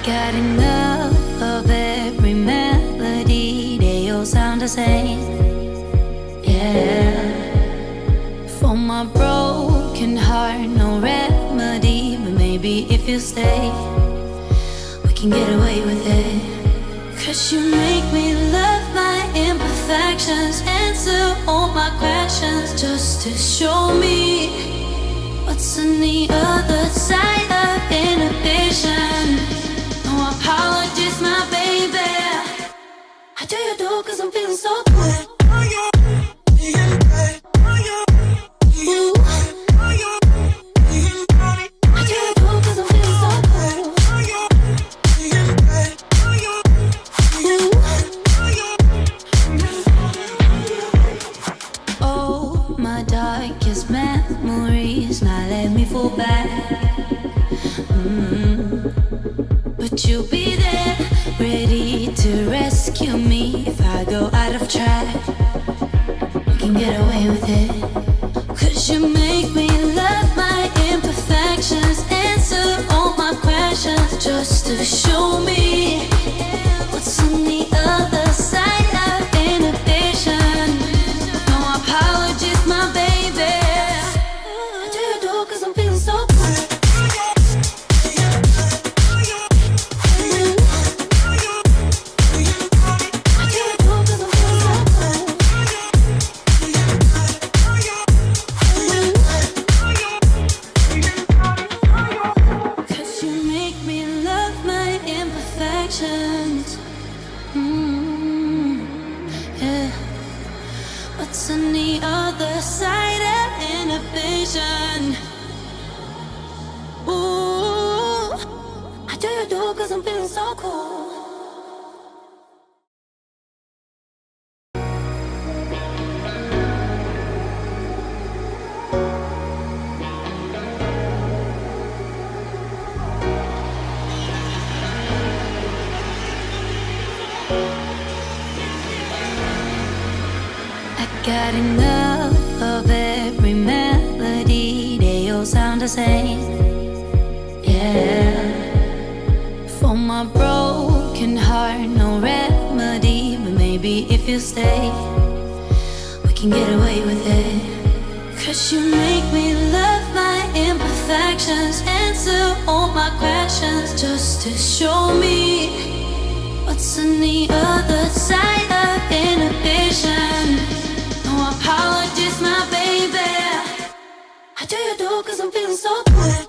got enough of every melody. They all sound the same. Yeah. For my broken heart, no remedy. But maybe if you stay, we can get away with it. 'Cause you make me love my imperfections, answer all my questions, just to show me what's on the other side of inhibition. No apologies, my baby. How do you do? 'Cause I'm feeling so good. Memories now let me fall back. But you'll be there, ready to rescue me if I go out of track. You can get away with it. 'Cause you make me love my imperfections, answer all my questions, just to show me what's on the other side of inhibition. No apologies, my baby. On the other side of inhibition. Ooh, how do you do? 'Cause I'm feeling so cool. Got enough of every melody. They all sound the same. Yeah. For my broken heart, no remedy. But maybe if you stay, we can get away with it. 'Cause you make me love my imperfections, answer all my questions, just to show me what's on the other side of inhibition. No apologies, my baby. How do you do? 'Cause I'm feeling so good.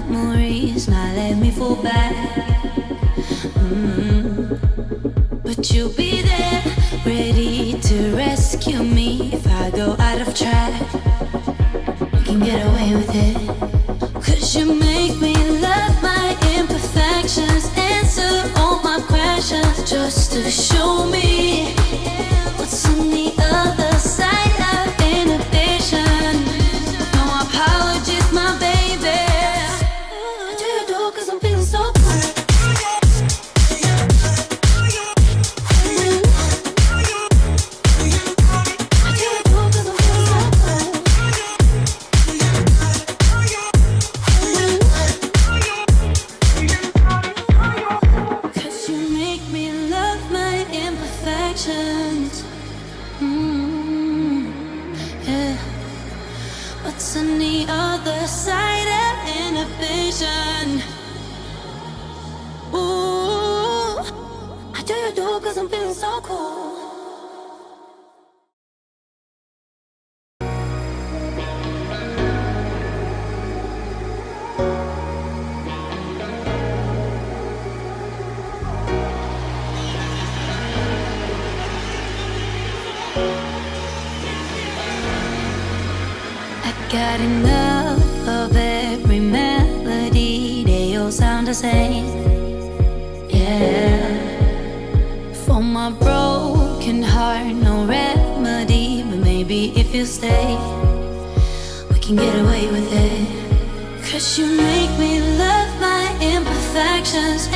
Memories now let me fall back. But you'll be there, ready to rescue me if I go out of track. You can get away with it. 'Cause you make me love my imperfections, answer all my questions, just to show me what's on the other side of inhibition. No apologies, my baby. On the other side of inhibition. Ooh, how do you do? 'Cause I'm feeling so cool. Got enough of every melody. They all sound the same. Yeah. For my broken heart, no remedy. But maybe if you stay, we can get away with it. 'cause you make me love my imperfections.